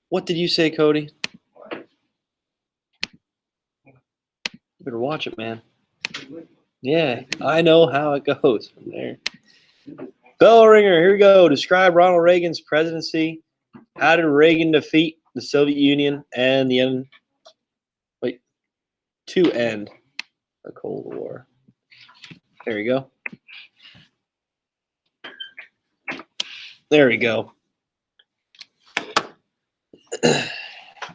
What did you say, Cody? You better watch it, man. Yeah, I know how it goes from there. Bell ringer, here we go. Describe Ronald Reagan's presidency. How did Reagan defeat the Soviet Union and the end? Wait, to end the Cold War. There you go. There we go.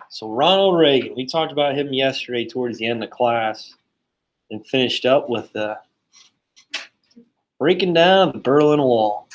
So Ronald Reagan, we talked about him yesterday towards the end of class and finished up with breaking down the Berlin Wall.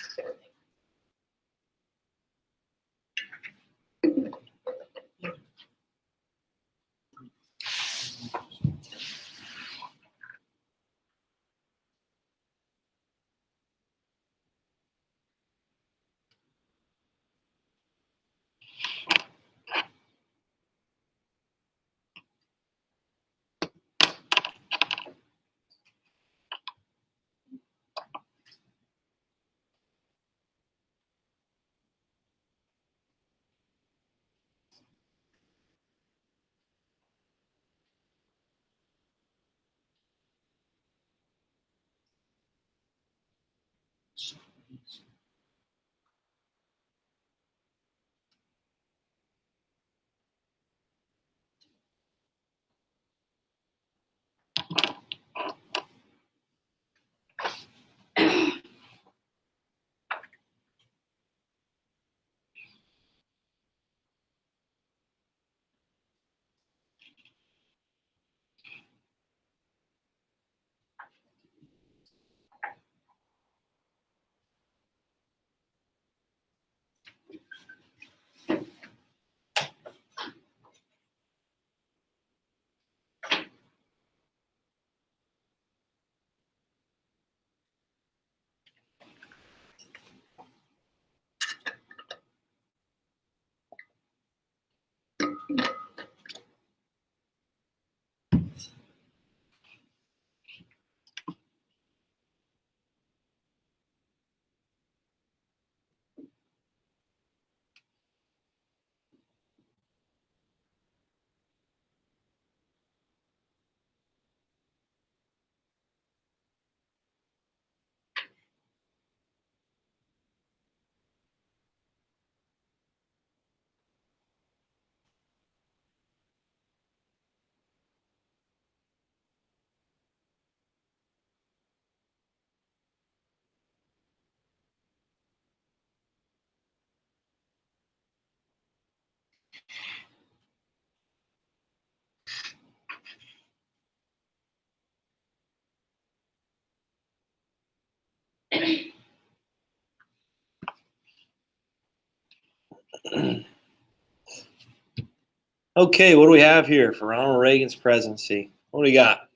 Okay, what do we have here for Ronald Reagan's presidency? What do we got?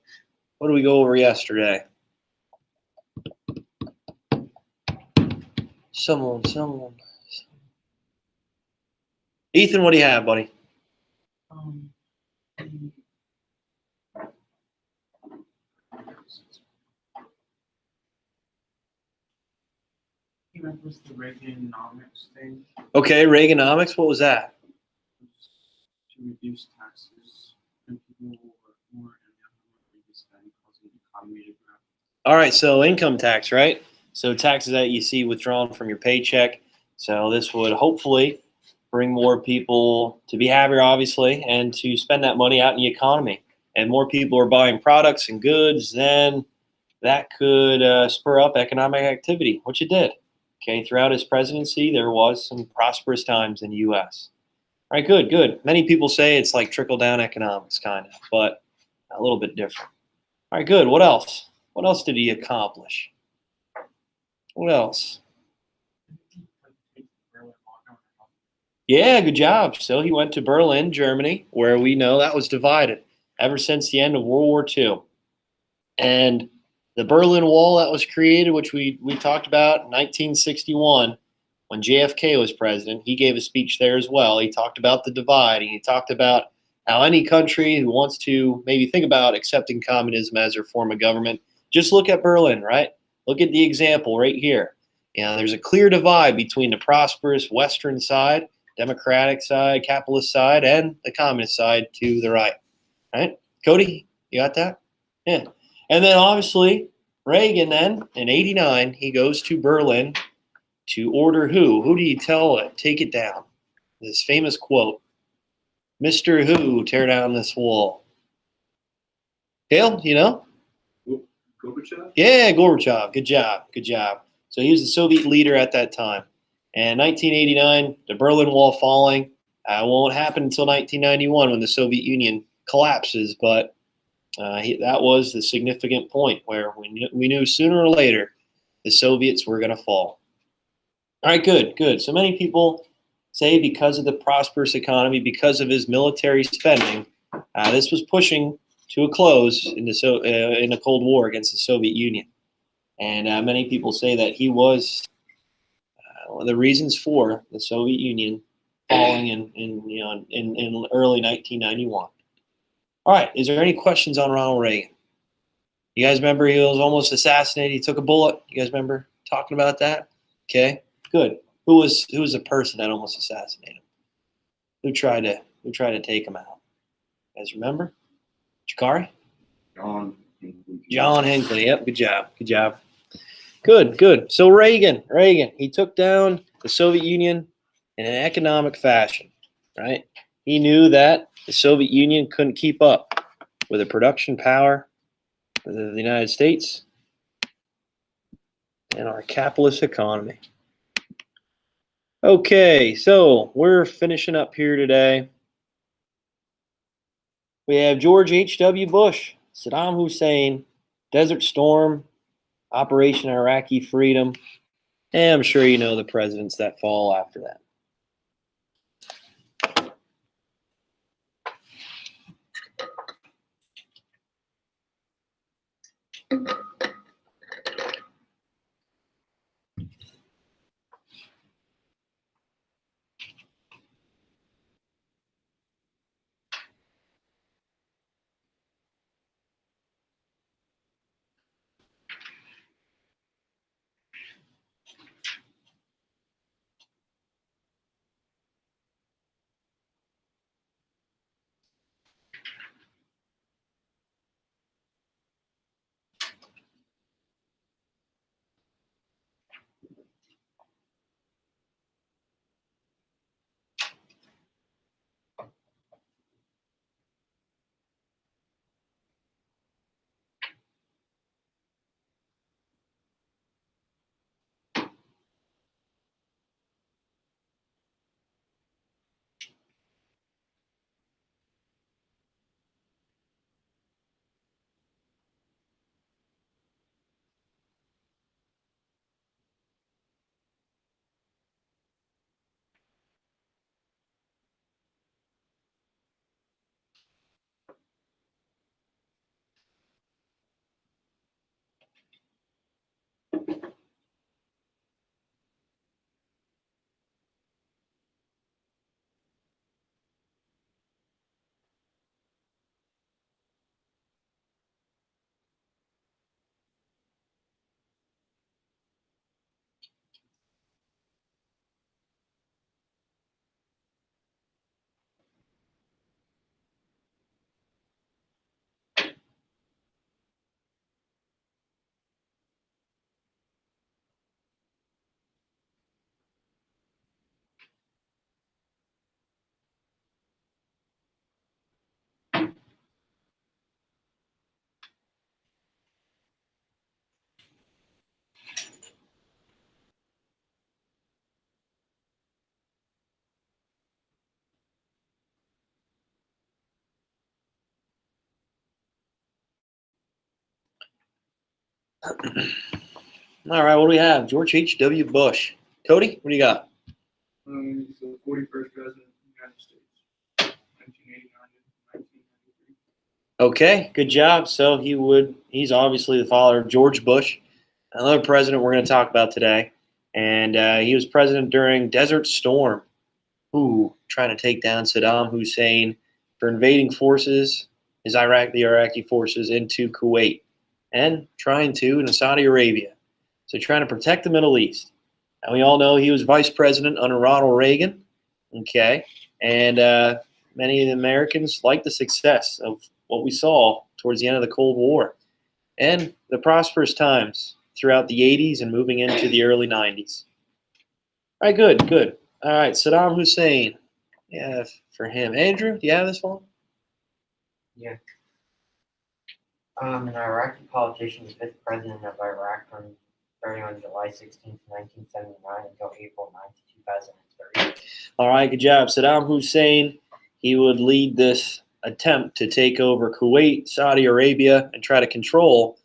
What did we go over yesterday? Someone. Ethan, what do you have, buddy? That was the Reaganomics thing. Okay, Reaganomics, what was that? To reduce taxes and people will work more and have more money to spend, causing the economy to grow. All right, so income tax, right? So taxes that you see withdrawn from your paycheck. So this would hopefully bring more people to be happier, obviously, and to spend that money out in the economy. And more people are buying products and goods, then that could spur up economic activity, which it did. Okay, throughout his presidency, there was some prosperous times in the U.S. All right, good. Many people say it's like trickle-down economics, kind of, but a little bit different. All right, good. What else? What else did he accomplish? What else? Yeah, good job. So he went to Berlin, Germany, where we know that was divided ever since the end of World War II. And the Berlin Wall that was created, which we talked about in 1961, when JFK was president, he gave a speech there as well. He talked about the divide, and he talked about how any country who wants to maybe think about accepting communism as their form of government, just look at Berlin, right? Look at the example right here. There's a clear divide between the prosperous Western side, democratic side, capitalist side, and the communist side to the right. Right? Cody, you got that? Yeah. And then obviously Reagan then in '89, he goes to Berlin to order who? Who do you tell it? Take it down. This famous quote, Mr. Who, tear down this wall. Dale, you know? Gorbachev? Yeah, Gorbachev. Good job. Good job. So he was the Soviet leader at that time. And 1989, the Berlin Wall falling won't happen until 1991 when the Soviet Union collapses. But that was the significant point where we knew sooner or later the Soviets were going to fall. All right, good, good. So many people say because of the prosperous economy, because of his military spending, this was pushing to a close in the Cold War against the Soviet Union. And many people say that he was one of the reasons for the Soviet Union falling in early 1991. All right, is there any questions on Ronald Reagan? You guys remember he was almost assassinated? He took a bullet. You guys remember talking about that? Okay, good. Who was the person that almost assassinated him? Who tried to take him out? You guys remember? Jakari? John Hinckley. John Hinckley. Yep. Good job. Good job. Good. Good. So Reagan, he took down the Soviet Union in an economic fashion, right? He knew that the Soviet Union couldn't keep up with the production power of the United States and our capitalist economy. Okay, so we're finishing up here today. We have George H.W. Bush, Saddam Hussein, Desert Storm, Operation Iraqi Freedom, and I'm sure you know the presidents that fall after that. All right, what do we have? George H.W. Bush. Cody, what do you got? He's the 41st president of the United States, 1989 to 1993. Okay, good job. So he's obviously the father of George Bush, another president we're going to talk about today. And he was president during Desert Storm. Trying to take down Saddam Hussein for invading forces, the Iraqi forces into Kuwait and trying to in Saudi Arabia. So trying to protect the Middle East. And we all know he was vice president under Ronald Reagan. Okay. And many of the Americans liked the success of what we saw towards the end of the Cold War and the prosperous times throughout the 80s and moving into the early 90s. All right, good, good. All right, Saddam Hussein. Yeah, for him. Andrew, do you have this one? Yeah. An Iraqi politician, the fifth president of Iraq from starting on July 16th, 1979 until April 9th, 2003. All right, good job. Saddam Hussein, he would lead this attempt to take over Kuwait, Saudi Arabia, and try to control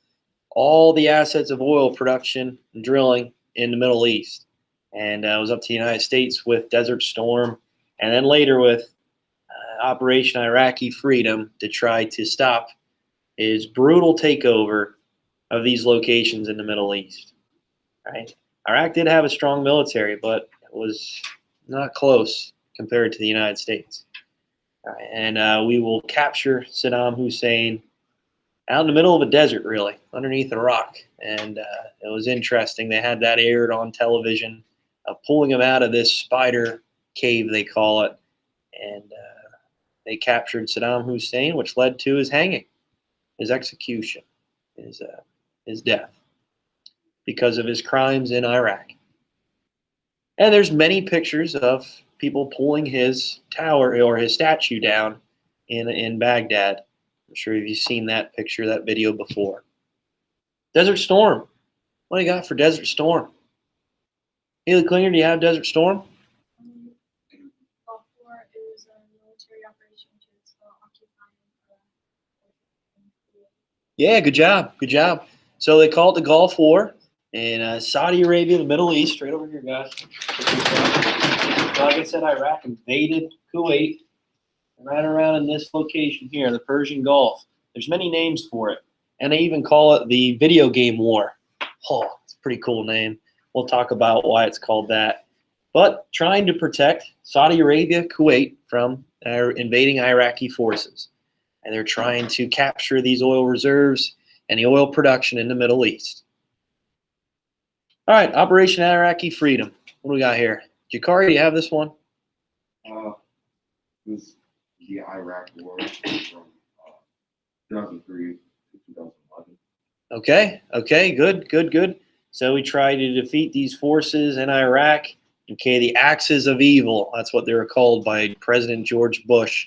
all the assets of oil production and drilling in the Middle East. And it was up to the United States with Desert Storm, and then later with Operation Iraqi Freedom to try to stop his brutal takeover of these locations in the Middle East. Right? Iraq did have a strong military, but it was not close compared to the United States. Right, and we will capture Saddam Hussein out in the middle of a desert, really, underneath a rock. And it was interesting. They had that aired on television, pulling him out of this spider cave, they call it. And they captured Saddam Hussein, which led to his hanging, his execution, his death, because of his crimes in Iraq. And there's many pictures of people pulling his tower or his statue down in Baghdad. I'm sure you've seen that picture, that video before. Desert Storm. What do you got for Desert Storm? Haley Klinger, do you have Desert Storm? Gulf War is a military operation to occupy. Yeah, good job. Good job. So they call it the Gulf War in Saudi Arabia, the Middle East, right over here, guys. Like I said, Iraq invaded Kuwait right around in this location here, the Persian Gulf. There's many names for it, and they even call it the video game war. Oh, it's a pretty cool name. We'll talk about why it's called that. But trying to protect Saudi Arabia, Kuwait from invading Iraqi forces. And they're trying to capture these oil reserves and the oil production in the Middle East. All right, Operation Iraqi Freedom. What do we got here? Jakari, do you have this one? This the Iraq War from 2003 to 2011. Okay, good. So we tried to defeat these forces in Iraq. Okay, the axis of evil. That's what they were called by President George Bush.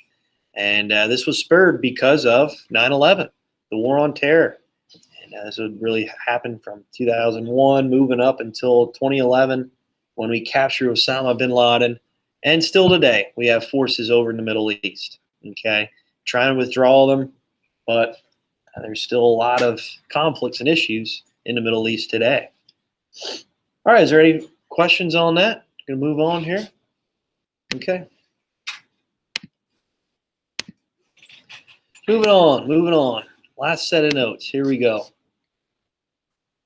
And this was spurred because of 9/11, the war on terror. And this would really happen from 2001, moving up until 2011, when we captured Osama bin Laden. And still today, we have forces over in the Middle East. Okay, trying to withdraw them, but there's still a lot of conflicts and issues in the Middle East today. All right, is there any questions on that? Going to move on here. Okay. Moving on. Last set of notes. Here we go.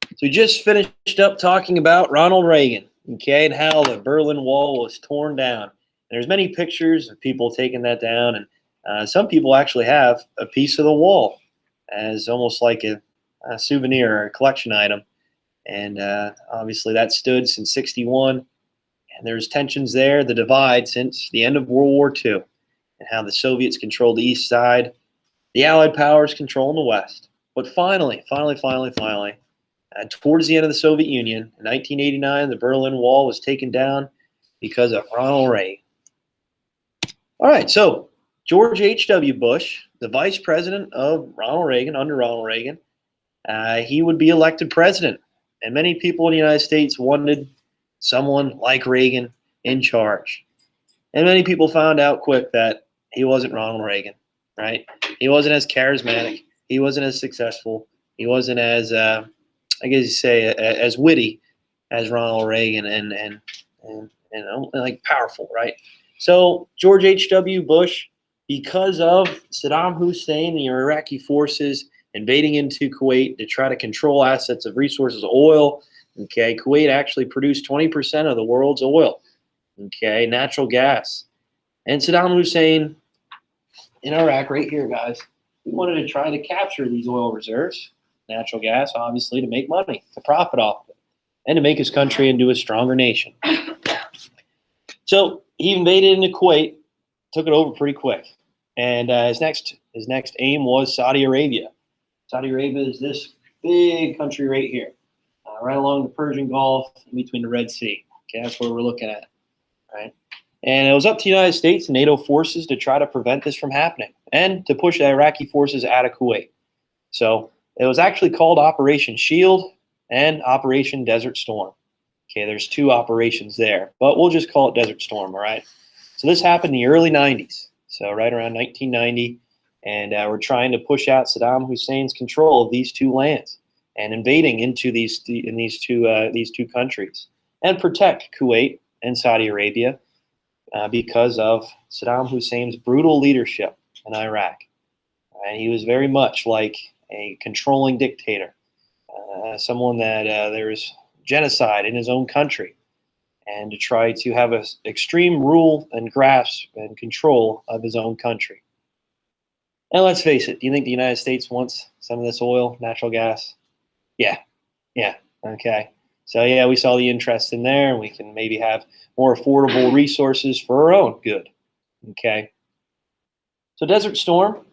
So we just finished up talking about Ronald Reagan, okay, and how the Berlin Wall was torn down. And there's many pictures of people taking that down, and some people actually have a piece of the wall as almost like a souvenir or a collection item. And obviously that stood since '61, and there's tensions there, the divide since the end of World War II, and how the Soviets controlled the east side, the Allied powers controlling the west. But finally, towards the end of the Soviet Union, in 1989, the Berlin Wall was taken down because of Ronald Reagan. All right, so George H.W. Bush, the vice president of Ronald Reagan, under Ronald Reagan, he would be elected president. And many people in the United States wanted someone like Reagan in charge. And many people found out quick that he wasn't Ronald Reagan, right? He wasn't as charismatic. He wasn't as successful. He wasn't as, I guess you say, as witty as Ronald Reagan and like powerful, right? So George H.W. Bush, because of Saddam Hussein and the Iraqi forces invading into Kuwait to try to control assets of resources, oil. Okay, Kuwait actually produced 20% of the world's oil. Okay, natural gas. And Saddam Hussein in Iraq, right here, guys, we wanted to try to capture these oil reserves, natural gas, obviously, to make money, to profit off of it. and to make his country into a stronger nation. So he invaded into Kuwait, took it over pretty quick, and his next aim was Saudi Arabia. Saudi Arabia is this big country right here, right along the Persian Gulf, in between the Red Sea. Okay, that's where we're looking at, right? And it was up to the United States and NATO forces to try to prevent this from happening and to push the Iraqi forces out of Kuwait. So it was actually called Operation Shield and Operation Desert Storm. Okay, there's two operations there, but we'll just call it Desert Storm, all right? So this happened in the early 90s, so right around 1990, and we're trying to push out Saddam Hussein's control of these two lands and invading into these two countries and protect Kuwait and Saudi Arabia because of Saddam Hussein's brutal leadership in Iraq. And he was very much like a controlling dictator, someone that there was genocide in his own country, and to try to have an extreme rule and grasp and control of his own country. And let's face it, do you think the United States wants some of this oil, natural gas? Yeah, okay. So yeah, we saw the interest in there, and we can maybe have more affordable resources for our own good, okay? So Desert Storm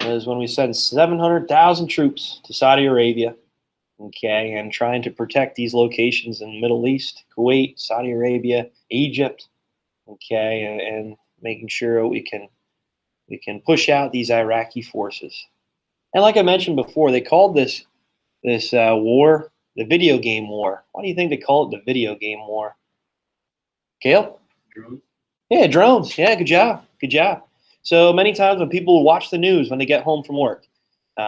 is when we send 700,000 troops to Saudi Arabia, okay, and trying to protect these locations in the Middle East, Kuwait, Saudi Arabia, Egypt, okay, and making sure we can push out these Iraqi forces. And like I mentioned before, they called this war the video game war. Why do you think they call it the video game war? Kale? Drones. Yeah, drones. Yeah, good job. Good job. So many times when people watch the news when they get home from work,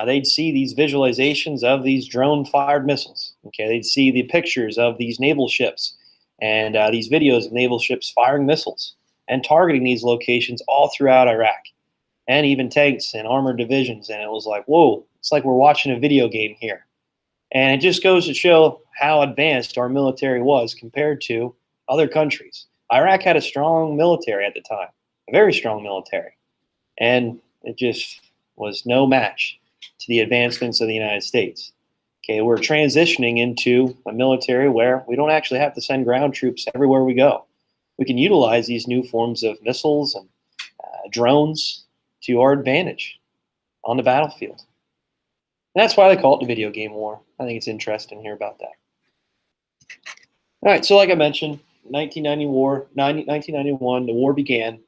they'd see these visualizations of these drone-fired missiles. Okay, they'd see the pictures of these naval ships and these videos of naval ships firing missiles and targeting these locations all throughout Iraq, and even tanks and armored divisions. And it was like, whoa, it's like we're watching a video game here. And it just goes to show how advanced our military was compared to other countries. Iraq had a strong military at the time, a very strong military, and it just was no match to the advancements of the United States. Okay, we're transitioning into a military where we don't actually have to send ground troops everywhere we go. We can utilize these new forms of missiles and drones to our advantage on the battlefield. And that's why they call it the video game war. I think it's interesting to hear about that. All right, so like I mentioned, 1991, the war began,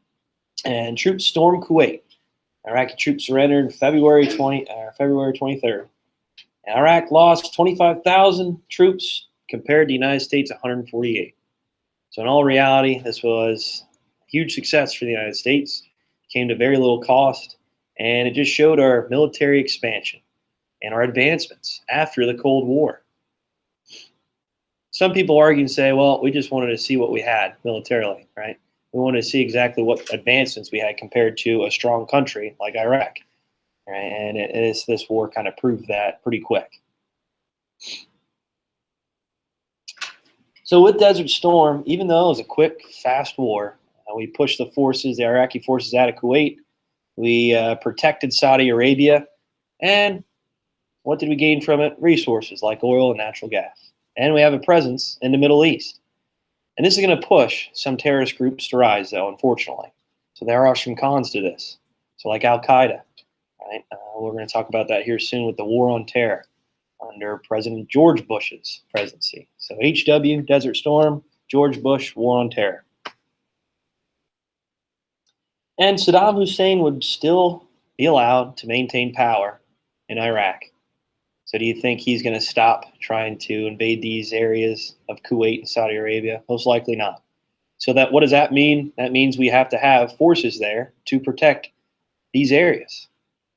and troops stormed Kuwait. Iraqi troops surrendered February 23rd. And Iraq lost 25,000 troops compared to the United States 148. So in all reality, this was a huge success for the United States. It came to very little cost, and it just showed our military expansion and our advancements after the Cold War. Some people argue and say, well, we just wanted to see what we had militarily, right? We wanted to see exactly what advancements we had compared to a strong country like Iraq, right? And this war kind of proved that pretty quick. So with Desert Storm, even though it was a quick, fast war, we pushed the Iraqi forces out of Kuwait. We protected Saudi Arabia, and what did we gain from it? Resources like oil and natural gas. And we have a presence in the Middle East. And this is going to push some terrorist groups to rise, though, unfortunately. So there are some cons to this. So like Al-Qaeda, right? We're going to talk about that here soon with the war on terror under President George Bush's presidency. So HW, Desert Storm, George Bush, war on terror. And Saddam Hussein would still be allowed to maintain power in Iraq. So do you think he's going to stop trying to invade these areas of Kuwait and Saudi Arabia? Most likely not. So what does that mean? That means we have to have forces there to protect these areas.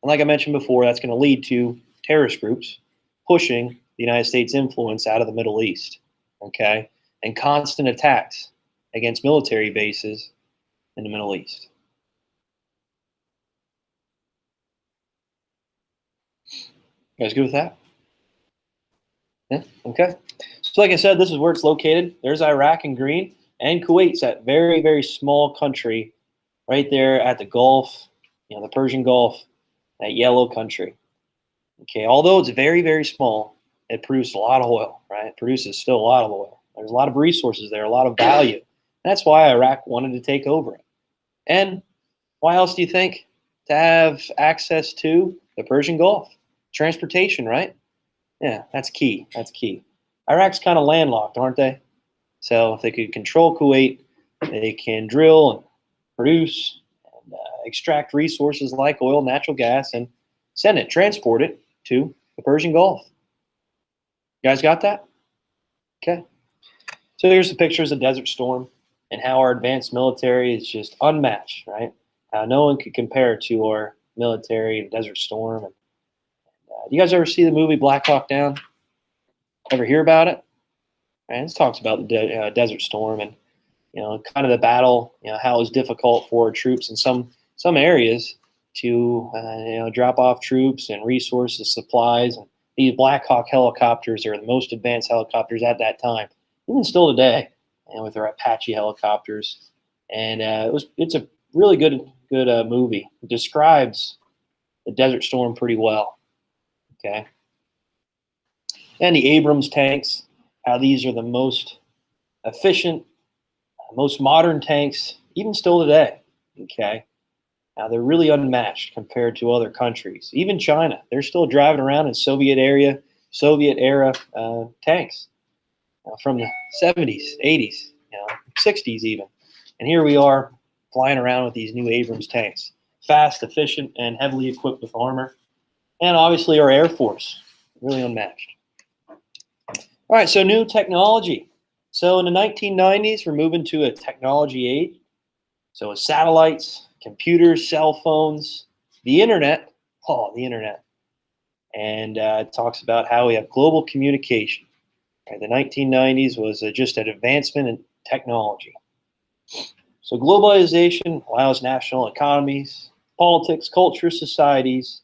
And like I mentioned before, that's going to lead to terrorist groups pushing the United States influence out of the Middle East, okay? And constant attacks against military bases in the Middle East. You guys good with that? Yeah, okay. So like I said, this is where it's located. There's Iraq in green, and Kuwait's that very, very small country right there at the Gulf, the Persian Gulf, that yellow country. Okay, although it's very, very small, it produced a lot of oil, right? It produces still a lot of oil. There's a lot of resources there, a lot of value. That's why Iraq wanted to take over it. And why else do you think? To have access to the Persian Gulf. Transportation, right? Yeah, that's key. That's key. Iraq's kind of landlocked, aren't they? So if they could control Kuwait, they can drill and produce and extract resources like oil, natural gas, and send it, transport it to the Persian Gulf. You guys got that? Okay. So here's the pictures of Desert Storm and how our advanced military is just unmatched, right? No one could compare to our military in Desert Storm. And, do you guys ever see the movie Black Hawk Down? Ever hear about it? Right, this talks about the Desert Storm and kind of the battle. How it was difficult for troops in some areas to drop off troops and resources, supplies. And these Black Hawk helicopters are the most advanced helicopters at that time, even still today, with their Apache helicopters. And it's a really good movie. It describes the Desert Storm pretty well. Okay. And the Abrams tanks, how these are the most efficient, most modern tanks, even still today. Okay. Now they're really unmatched compared to other countries. Even China, they're still driving around in Soviet era tanks from the 70s, 80s, 60s even. And here we are flying around with these new Abrams tanks, fast, efficient, and heavily equipped with armor. And obviously our Air Force, really unmatched. All right, so new technology. So in the 1990s, we're moving to a technology age. So with satellites, computers, cell phones, the internet. And it talks about how we have global communication. Right, the 1990s was just an advancement in technology. So globalization allows national economies, politics, culture, societies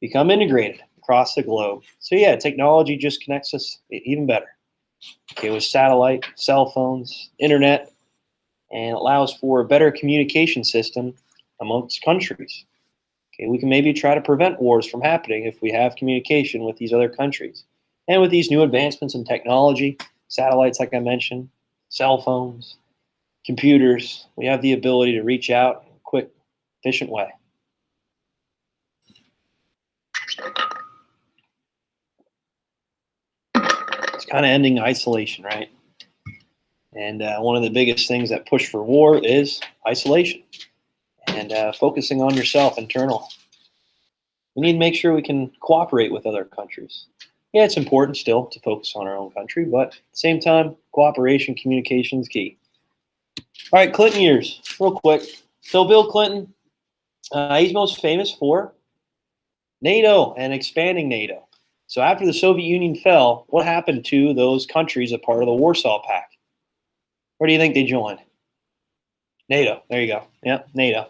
become integrated across the globe. So yeah, technology just connects us even better. Okay, with satellite, cell phones, internet, and allows for a better communication system amongst countries. Okay, we can maybe try to prevent wars from happening if we have communication with these other countries. And with these new advancements in technology, satellites, like I mentioned, cell phones, computers, we have the ability to reach out in a quick, efficient way. It's kind of ending isolation, right? And one of the biggest things that push for war is isolation and focusing on yourself internal. We need to make sure we can cooperate with other countries. Yeah, it's important still to focus on our own country, but at the same time, cooperation, communication is key. All right, Clinton years, real quick. So Bill Clinton, he's most famous for NATO and expanding NATO. So after the Soviet Union fell, what happened to those countries a part of the Warsaw Pact? Where do you think they joined? NATO. There you go. Yep, NATO.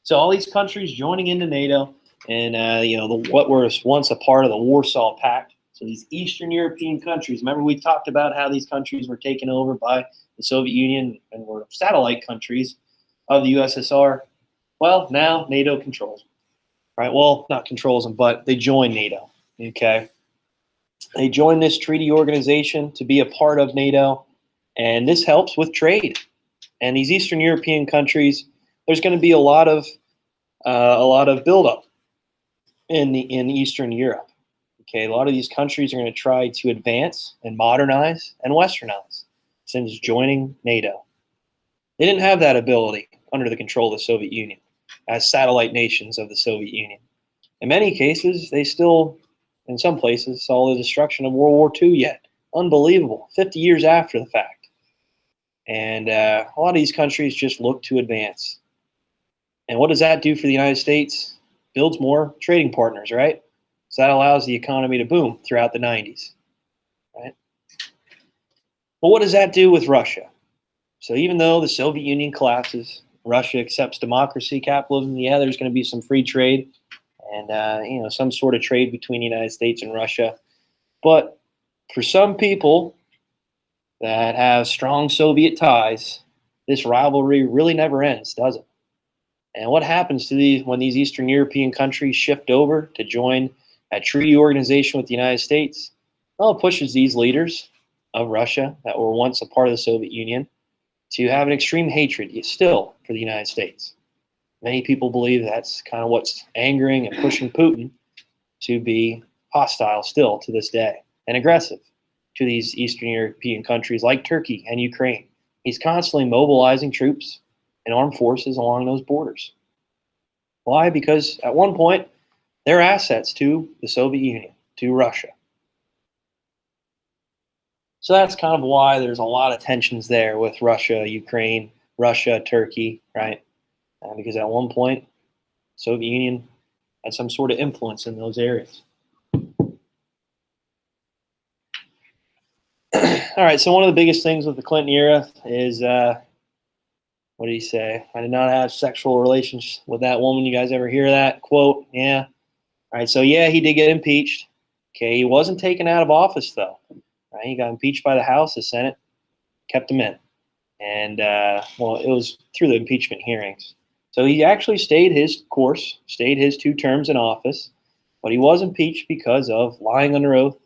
So all these countries joining into NATO, and what was once a part of the Warsaw Pact. So these Eastern European countries. Remember, we talked about how these countries were taken over by the Soviet Union and were satellite countries of the USSR. Well, now NATO controls them. Right? Well, not controls them, but they join NATO. Okay. They join this treaty organization to be a part of NATO, and this helps with trade. And these Eastern European countries, there's going to be a lot of buildup in Eastern Europe. Okay, a lot of these countries are going to try to advance and modernize and westernize since joining NATO. They didn't have that ability under the control of the Soviet Union as satellite nations of the Soviet Union. In many cases, they still, in some places, saw the destruction of World War II yet. Unbelievable, 50 years after the fact. And a lot of these countries just look to advance. And what does that do for the United States? Builds more trading partners, right? So that allows the economy to boom throughout the 90s, right? Well, what does that do with Russia? So even though the Soviet Union collapses, Russia accepts democracy, capitalism, yeah, there's going to be some free trade and some sort of trade between the United States and Russia. But for some people that have strong Soviet ties, this rivalry really never ends, does it? And what happens to when these Eastern European countries shift over to join a treaty organization with the United States? Well, it pushes these leaders of Russia that were once a part of the Soviet Union to have an extreme hatred still for the United States. Many people believe that's kind of what's angering and pushing Putin to be hostile still to this day and aggressive to these Eastern European countries like Turkey and Ukraine. He's constantly mobilizing troops and armed forces along those borders. Why? Because at one point, they're assets to the Soviet Union, to Russia. So that's kind of why there's a lot of tensions there with Russia, Ukraine, Russia, Turkey, right? Because at one point, Soviet Union had some sort of influence in those areas. All right, so one of the biggest things with the Clinton era is, what did he say? I did not have sexual relations with that woman. You guys ever hear that quote? Yeah. All right, so yeah, he did get impeached. Okay, he wasn't taken out of office, though. Right? He got impeached by the House, the Senate, kept him in. And, well, it was through the impeachment hearings. So he actually stayed his course, stayed his 2 terms in office, but he was impeached because of lying under oath,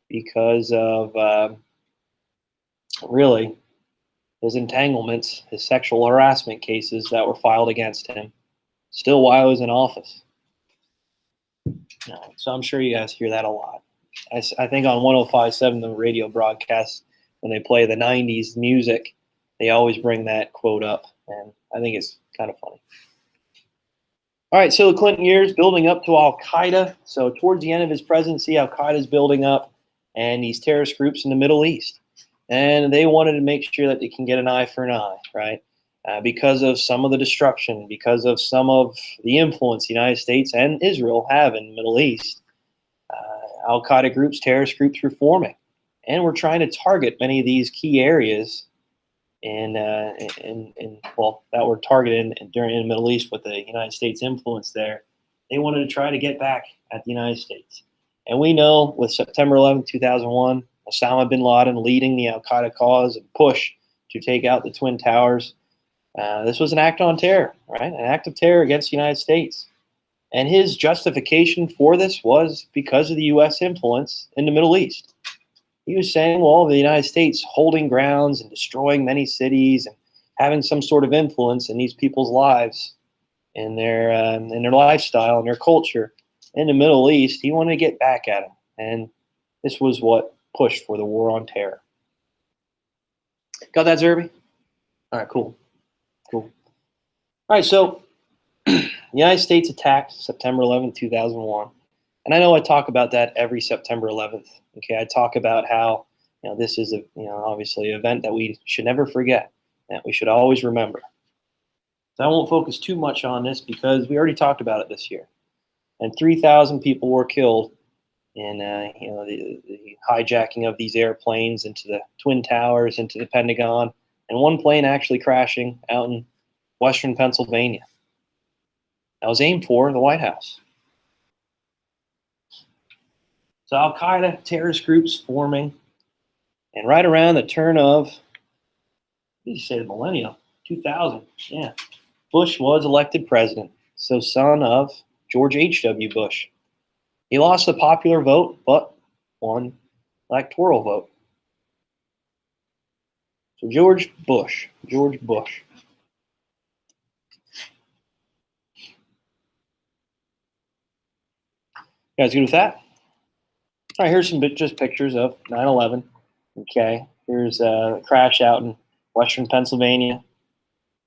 because of really his entanglements, his sexual harassment cases that were filed against him, still while he was in office. So I'm sure you guys hear that a lot. I think on 105.7, the radio broadcast, when they play the 90s music, they always bring that quote up, and I think it's kind of funny. All right, so the Clinton years building up to Al-Qaeda. So towards the end of his presidency, Al-Qaeda is building up, and these terrorist groups in the Middle East. And they wanted to make sure that they can get an eye for an eye, right? Because of some of the destruction, because of some of the influence the United States and Israel have in the Middle East. Al-Qaeda groups, terrorist groups were forming. And we're trying to target many of these key areas well, that were targeted during the Middle East with the United States influence there. They wanted to try to get back at the United States. And we know with September 11, 2001, Osama bin Laden leading the Al-Qaeda cause and push to take out the Twin Towers. This was an act on terror, right? An act of terror against the United States. And his justification for this was because of the U.S. influence in the Middle East. He was saying, well, the United States holding grounds and destroying many cities and having some sort of influence in these people's lives, in their lifestyle and their culture in the Middle East, he wanted to get back at them. And this was what pushed for the war on terror. Got that, Zerby? All right, cool. All right, so the United States attacked September 11th, 2001. And I know I talk about that every September 11th. Okay, I talk about how this is obviously an event that we should never forget, that we should always remember. So I won't focus too much on this because we already talked about it this year. And 3,000 people were killed in the hijacking of these airplanes into the Twin Towers, into the Pentagon, and one plane actually crashing out in western Pennsylvania. That was aimed for the White House. So Al-Qaeda terrorist groups forming, and right around the turn of, what did you say, the millennium, 2000, yeah, Bush was elected president, so son of George H.W. Bush. He lost the popular vote, but won electoral vote. So George Bush. You guys good with that? All right, here's some just pictures of 9/11. Okay, here's a crash out in western Pennsylvania.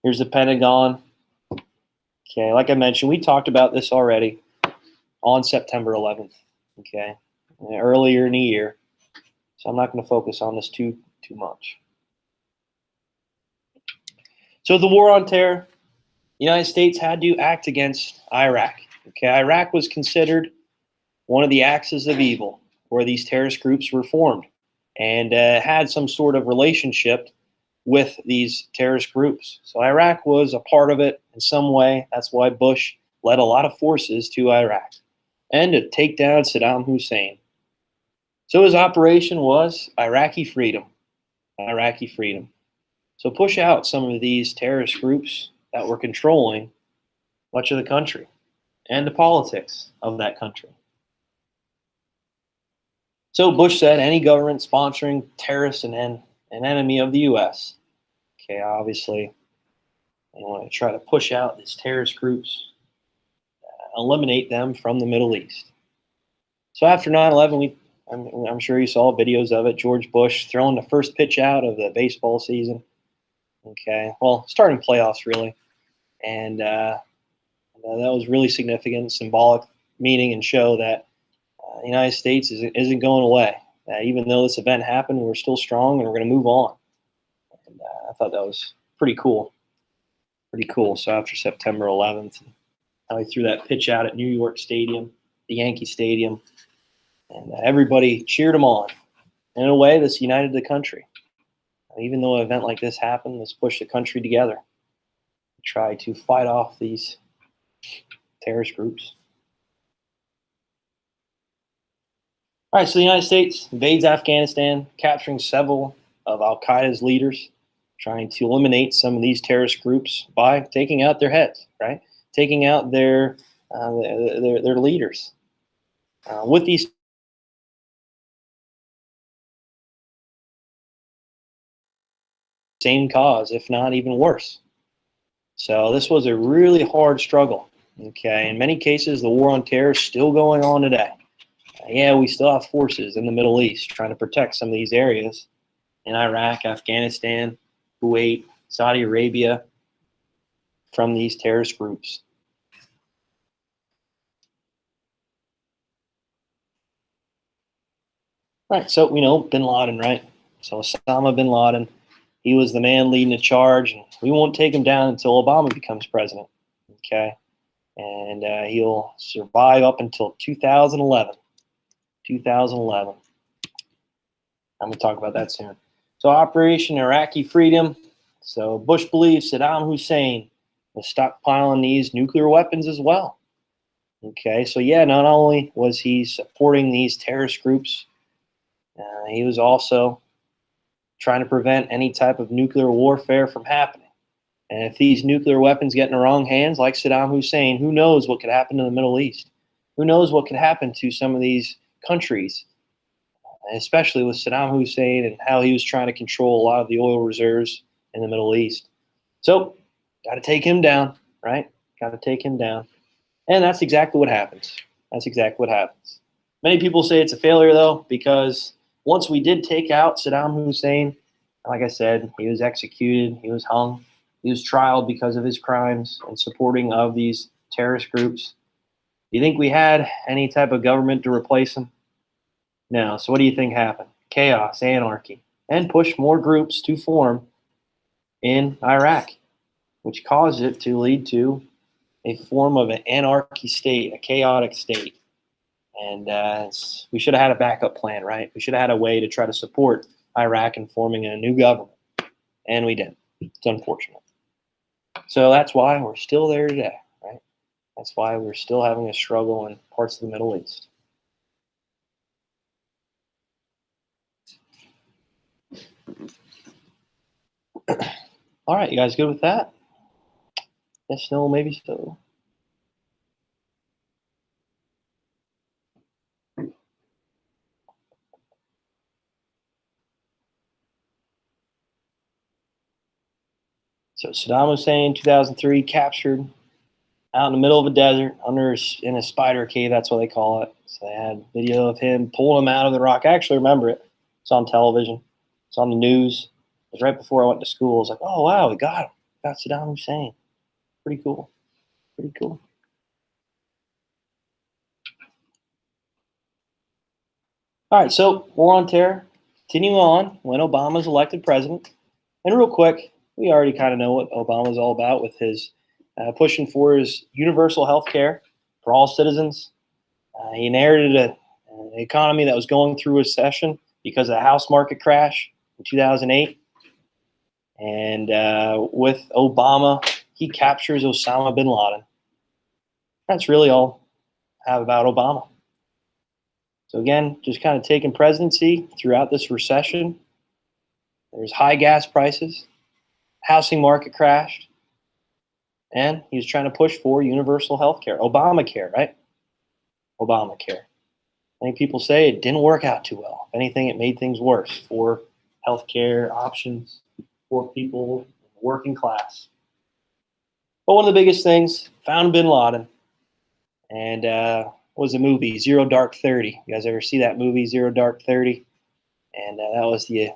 Here's the Pentagon. Okay, like I mentioned, we talked about this already on September 11th. Okay, earlier in the year. So I'm not going to focus on this too much. So the war on terror, the United States had to act against Iraq. Okay, Iraq was considered one of the axes of evil where these terrorist groups were formed and had some sort of relationship with these terrorist groups. So Iraq was a part of it in some way. That's why Bush led a lot of forces to Iraq and to take down Saddam Hussein. So his operation was Iraqi freedom. So push out some of these terrorist groups that were controlling much of the country and the politics of that country. So Bush said any government sponsoring terrorists and an enemy of the U.S. Okay, obviously, they want to try to push out these terrorist groups, eliminate them from the Middle East. So after 9/11, I'm sure you saw videos of it. George Bush throwing the first pitch out of the baseball season. Okay, well, starting playoffs really, and that was really significant, symbolic meaning, and show that the United States isn't going away. Even though this event happened, we're still strong and we're going to move on. And I thought that was pretty cool. Pretty cool. So after September 11th, how he threw that pitch out at New York Stadium, the Yankee Stadium, and everybody cheered him on. In a way, this united the country. Even though an event like this happened, this pushed the country together to try to fight off these terrorist groups. All right, so the United States invades Afghanistan, capturing several of Al-Qaeda's leaders, trying to eliminate some of these terrorist groups by taking out their heads, right? Taking out their leaders. With these same cause, if not even worse. So this was a really hard struggle. Okay, in many cases, the war on terror is still going on today. Yeah, we still have forces in the Middle East trying to protect some of these areas in Iraq, Afghanistan, Kuwait, Saudi Arabia from these terrorist groups. Right, so we know bin Laden, right? So Osama bin Laden, he was the man leading the charge, and we won't take him down until Obama becomes president, okay? And he'll survive up until 2011. 2011. I'm going to talk about that soon. So Operation Iraqi Freedom. So Bush believes Saddam Hussein was stockpiling these nuclear weapons as well. Okay, so yeah, not only was he supporting these terrorist groups, he was also trying to prevent any type of nuclear warfare from happening. And if these nuclear weapons get in the wrong hands, like Saddam Hussein, who knows what could happen in the Middle East? Who knows what could happen to some of these countries, especially with Saddam Hussein and how he was trying to control a lot of the oil reserves in the Middle East. So, got to take him down, right? Got to take him down. And that's exactly what happens. That's exactly what happens. Many people say it's a failure, though, because once we did take out Saddam Hussein, like I said, he was executed, he was hung, he was trialed because of his crimes and supporting of these terrorist groups. Do you think we had any type of government to replace him? No. So what do you think happened? Chaos, anarchy, and pushed more groups to form in Iraq, which caused it to lead to a form of an anarchy state, a chaotic state. And we should have had a backup plan, right? We should have had a way to try to support Iraq in forming a new government. And we didn't. It's unfortunate. So that's why we're still there today, right? That's why we're still having a struggle in parts of the Middle East. All right, you guys good with that? Yes, no, maybe so. So Saddam Hussein, 2003, captured out in the middle of a desert in a spider cave, that's what they call it. So they had video of him pulling him out of the rock. I actually remember it. It's on television. It's on the news. It was right before I went to school. I was like, oh, wow, we got him. We got Saddam Hussein. Pretty cool. Pretty cool. All right, so war on terror. Continuing on when Obama's elected president. And real quick, we already kind of know what Obama's all about with his pushing for his universal health care for all citizens. He inherited an economy that was going through a recession because of the house market crash in 2008. And with Obama, he captures Osama bin Laden. That's really all I have about Obama. So again, just kind of taking presidency throughout this recession. There's high gas prices, housing market crashed, and he was trying to push for universal health care. Obamacare, right? Obamacare. Many people say it didn't work out too well. If anything, it made things worse for healthcare options for people in the working class. But one of the biggest things, found bin Laden. And was a movie, Zero Dark 30. You guys ever see that movie, Zero Dark 30? And that was the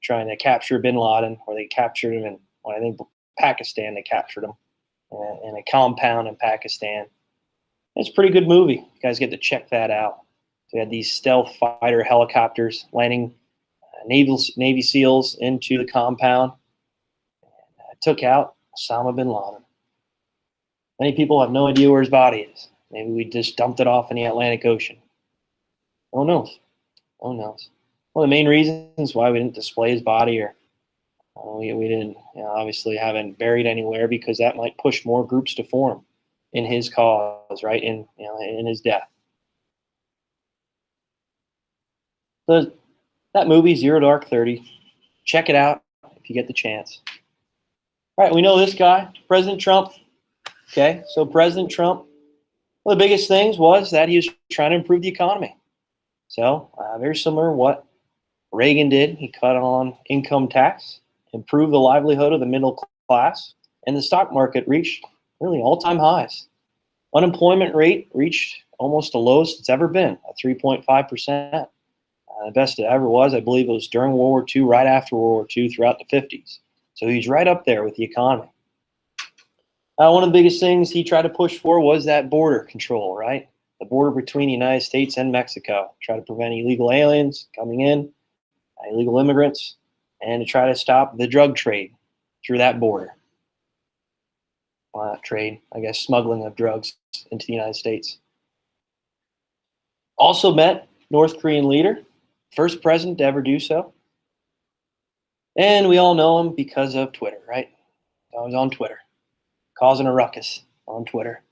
trying to capture bin Laden, where they captured him in, well, I think Pakistan, they captured him in a compound in Pakistan. It's a pretty good movie. You guys get to check that out. We had these stealth fighter helicopters landing Navy SEALs into the compound. And, took out Osama bin Laden. Many people have no idea where his body is. Maybe we just dumped it off in the Atlantic Ocean. Who knows? Who knows? One of the main reasons why we didn't display his body, or we didn't, obviously haven't buried anywhere, because that might push more groups to form in his cause, right? In his death. So that movie, Zero Dark 30, check it out if you get the chance. All right, we know this guy, President Trump. Okay, so President Trump, one of the biggest things was that he was trying to improve the economy. So very similar to what Reagan did. He cut on income tax, improved the livelihood of the middle class, and the stock market reached really all-time highs. Unemployment rate reached almost the lowest it's ever been, at 3.5%. The best it ever was, I believe it was during World War II, right after World War II, throughout the 50s. So he's right up there with the economy. One of the biggest things he tried to push for was that border control, right? The border between the United States and Mexico. Try to prevent illegal aliens coming in, illegal immigrants, and to try to stop the drug trade through that border. Well, not trade, I guess smuggling of drugs into the United States. Also met North Korean leader, first president to ever do so. And we all know him because of Twitter, right? He's always on Twitter, causing a ruckus on Twitter.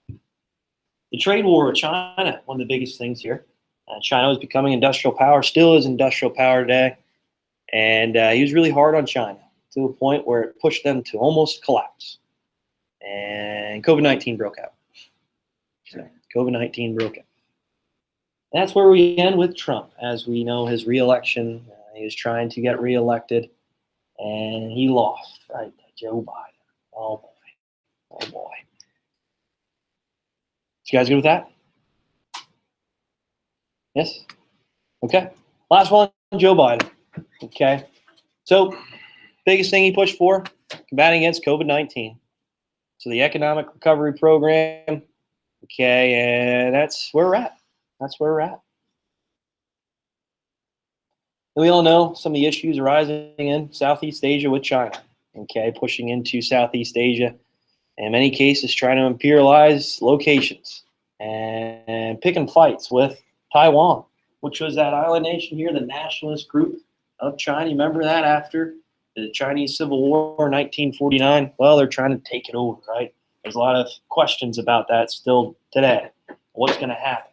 The trade war with China, one of the biggest things here. China was becoming industrial power, still is industrial power today. And he was really hard on China to a point where it pushed them to almost collapse. And COVID-19 broke out. So COVID-19 broke out. That's where we end with Trump. As we know, his re-election, he was trying to get re-elected, and he lost, right, to Joe Biden. Oh, boy. Oh, boy. You guys good with that? Yes? Okay. Last one, Joe Biden. Okay. So, biggest thing he pushed for, combating against COVID-19. So, the economic recovery program. Okay, and that's where we're at. That's where we're at. And we all know some of the issues arising in Southeast Asia with China. Okay, pushing into Southeast Asia. In many cases, trying to imperialize locations and picking fights with Taiwan, which was that island nation here, the nationalist group of China. You remember that after the Chinese Civil War in 1949? Well, they're trying to take it over, right? There's a lot of questions about that still today. What's going to happen?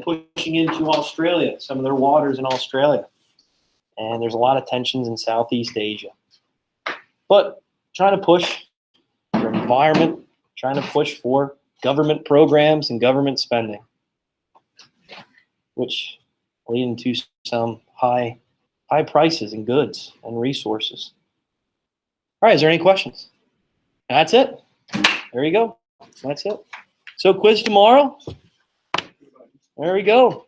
Pushing into Australia, some of their waters in Australia. And there's a lot of tensions in Southeast Asia. But trying to push for environment, trying to push for government programs and government spending, which leading to some high prices in goods and resources. All right, is there any questions? That's it. There you go. That's it. So quiz tomorrow. There we go.